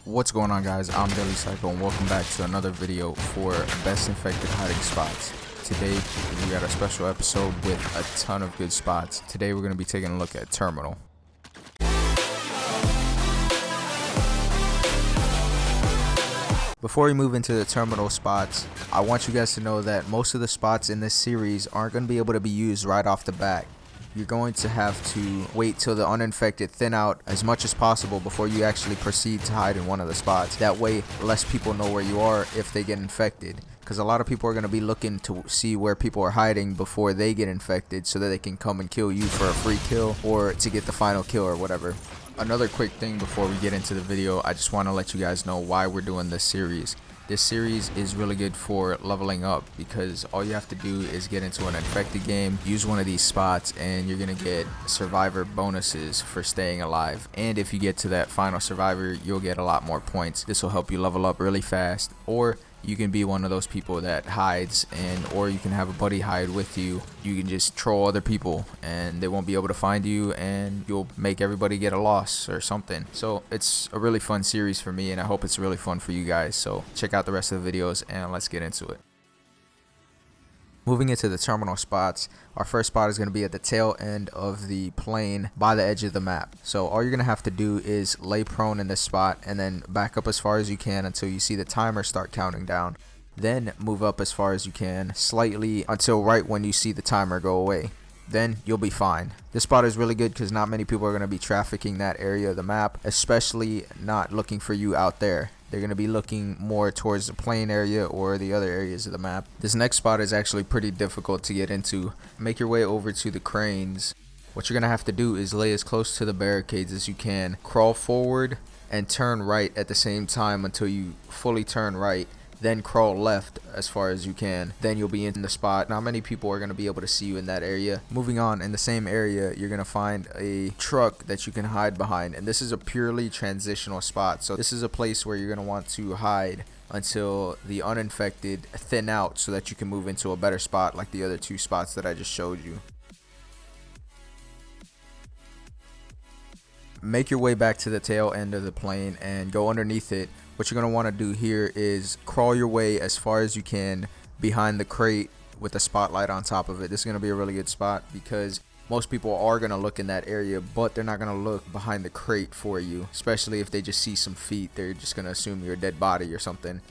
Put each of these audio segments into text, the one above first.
What's going on, guys? I'm DeadlyPsyko and welcome back to another video for best infected hiding spots. Today we got a special episode with a ton of good spots. Today we're going to be taking a look at Terminal. Before we move into the terminal spots, I want you guys to know that most of the spots in this series aren't going to be able to be used right off the bat. You're going to have to wait till the uninfected thin out as much as possible before you actually proceed to hide in one of the spots. That way, less people know where you are if they get infected. Because a lot of people are going to be looking to see where people are hiding before they get infected so that they can come and kill you for a free kill or to get the final kill or whatever. Another quick thing before we get into the video, I just want to let you guys know why we're doing this series. This series is really good for leveling up because all you have to do is get into an infected game, use one of these spots, and you're going to get survivor bonuses for staying alive. And if you get to that final survivor, you'll get a lot more points. This will help you level up really fast, or you can be one of those people that hides, or you can have a buddy hide with you. You can just troll other people and they won't be able to find you, and you'll make everybody get a loss or something. So it's a really fun series for me, and I hope it's really fun for you guys. So check out the rest of the videos and let's get into it. Moving into the terminal spots, our first spot is going to be at the tail end of the plane by the edge of the map. So all you're going to have to do is lay prone in this spot and then back up as far as you can until you see the timer start counting down. Then move up as far as you can slightly until right when you see the timer go away. Then you'll be fine. This spot is really good because not many people are going to be trafficking that area of the map, especially not looking for you out there. They're going to be looking more towards the plane area or the other areas of the map. This next spot is actually pretty difficult to get into. Make your way over to the cranes. What you're going to have to do is lay as close to the barricades as you can. Crawl forward and turn right at the same time until you fully turn right. Then crawl left as far as you can. Then you'll be in the spot. Not many people are going to be able to see you in that area. Moving on, in the same area, you're going to find a truck that you can hide behind. And this is a purely transitional spot. So this is a place where you're going to want to hide until the uninfected thin out so that you can move into a better spot like the other two spots that I just showed you. Make your way back to the tail end of the plane and go underneath it. What you're going to want to do here is crawl your way as far as you can behind the crate with a spotlight on top of it. This is going to be a really good spot because most people are going to look in that area, but they're not going to look behind the crate for you, especially if they just see some feet. They're just going to assume you're a dead body or something.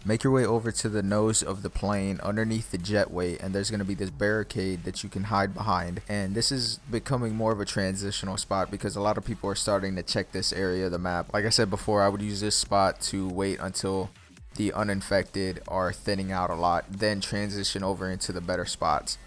Make your way over to the nose of the plane underneath the jetway, and there's going to be this barricade that you can hide behind. And this is becoming more of a transitional spot because a lot of people are starting to check this area of the map. Like I said before, I would use this spot to wait until the uninfected are thinning out a lot, then transition over into the better spots.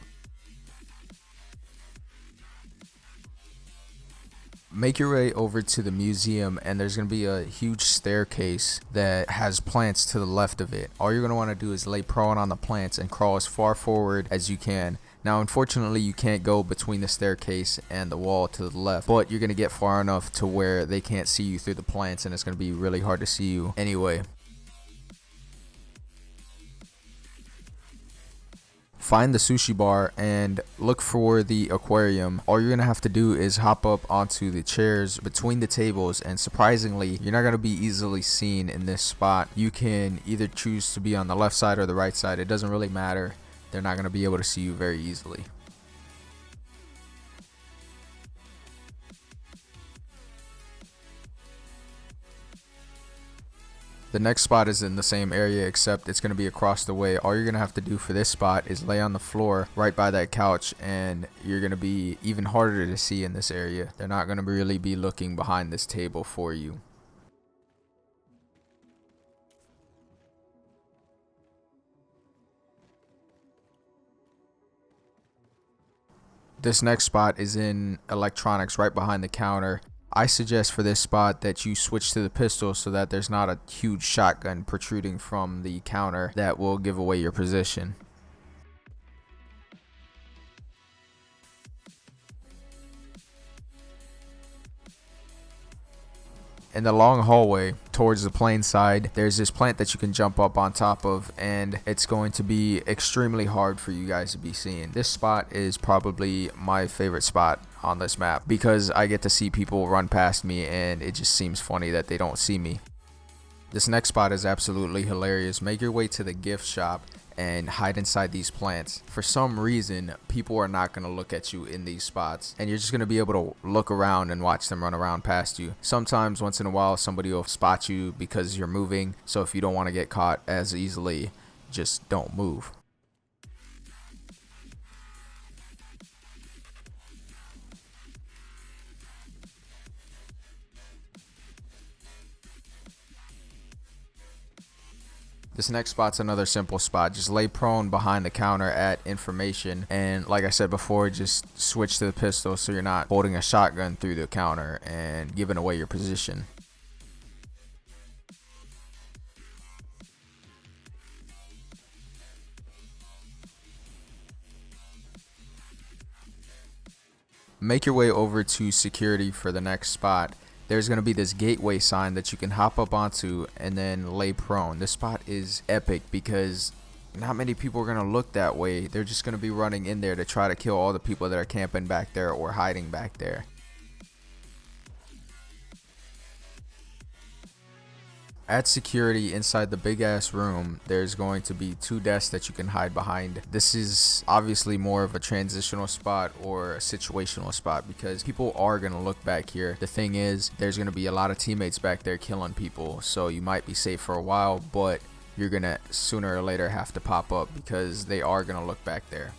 Make your way over to the museum, and there's going to be a huge staircase that has plants to the left of it. All you're going to want to do is lay prone on the plants and crawl as far forward as you can. Now, unfortunately, you can't go between the staircase and the wall to the left, but you're going to get far enough to where they can't see you through the plants, and it's going to be really hard to see you anyway. Find the sushi bar and look for the aquarium. All you're going to have to do is hop up onto the chairs between the tables, and surprisingly, you're not going to be easily seen in this spot. You can either choose to be on the left side or the right side. It doesn't really matter. They're not going to be able to see you very easily. The next spot is in the same area, except it's going to be across the way. All you're going to have to do for this spot is lay on the floor right by that couch, and you're going to be even harder to see in this area. They're not going to really be looking behind this table for you. This next spot is in electronics right behind the counter. I suggest for this spot that you switch to the pistol so that there's not a huge shotgun protruding from the counter that will give away your position. In the long hallway towards the plane side, there's this plant that you can jump up on top of, and it's going to be extremely hard for you guys to be seen. This spot is probably my favorite spot on this map because I get to see people run past me, and it just seems funny that they don't see me. This next spot is absolutely hilarious. Make your way to the gift shop and hide inside these plants. For some reason, people are not going to look at you in these spots, and you're just going to be able to look around and watch them run around past you. Sometimes, once in a while, somebody will spot you because you're moving, so if you don't want to get caught as easily, just don't move. This next spot's another simple spot. Just lay prone behind the counter at information, and like I said before, just switch to the pistol so you're not holding a shotgun through the counter and giving away your position. Make your way over to security for the next spot. There's going to be this gateway sign that you can hop up onto and then lay prone. This spot is epic because not many people are going to look that way. They're just going to be running in there to try to kill all the people that are camping back there or hiding back there. At security inside the big ass room, there's going to be 2 desks that you can hide behind. This is obviously more of a transitional spot or a situational spot because people are going to look back here. The thing is, there's going to be a lot of teammates back there killing people, so you might be safe for a while, but you're going to sooner or later have to pop up because they are going to look back there.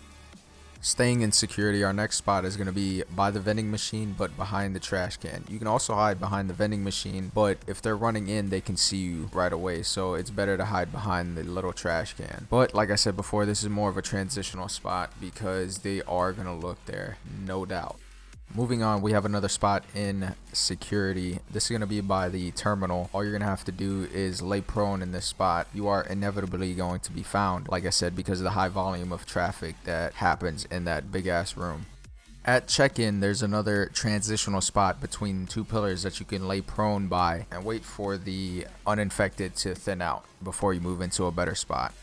Staying in security, our next spot is going to be by the vending machine but behind the trash can. You can also hide behind the vending machine, but if they're running in, they can see you right away, so it's better to hide behind the little trash can. But like I said before, this is more of a transitional spot because they are going to look there, no doubt. Moving on, we have another spot in security. This is going to be by the terminal. All you're going to have to do is lay prone in this spot. You are inevitably going to be found, like I said, because of the high volume of traffic that happens in that big ass room. At check-in, there's another transitional spot between 2 pillars that you can lay prone by and wait for the uninfected to thin out before you move into a better spot.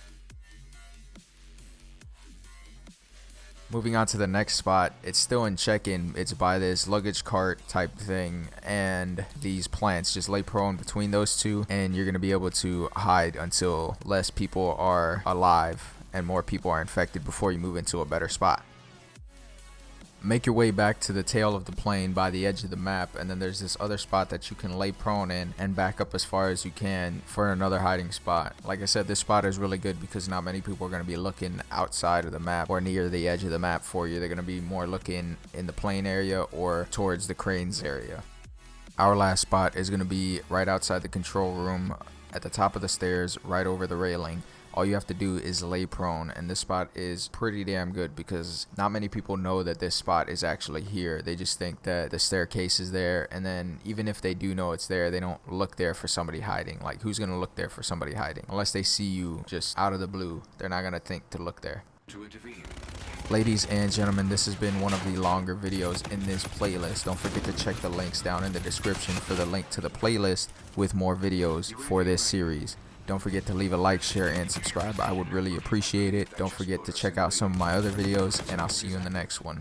Moving on to the next spot, it's still in check-in. It's by this luggage cart type thing and these plants. Just lay prone between those 2 and you're going to be able to hide until less people are alive and more people are infected before you move into a better spot. Make your way back to the tail of the plane by the edge of the map, and then there's this other spot that you can lay prone in and back up as far as you can for another hiding spot. Like I said, this spot is really good because not many people are going to be looking outside of the map or near the edge of the map for you. They're going to be more looking in the plane area or towards the cranes area. Our last spot is going to be right outside the control room at the top of the stairs, right over the railing. All you have to do is lay prone, and this spot is pretty damn good because not many people know that this spot is actually here. They just think that the staircase is there, and then even if they do know it's there, they don't look there for somebody hiding. Like, who's gonna look there for somebody hiding? Unless they see you just out of the blue, they're not gonna think to look there. Ladies and gentlemen, this has been one of the longer videos in this playlist. Don't forget to check the links down in the description for the link to the playlist with more videos for this series. Don't forget to leave a like, share, and subscribe. I would really appreciate it. Don't forget to check out some of my other videos, and I'll see you in the next one.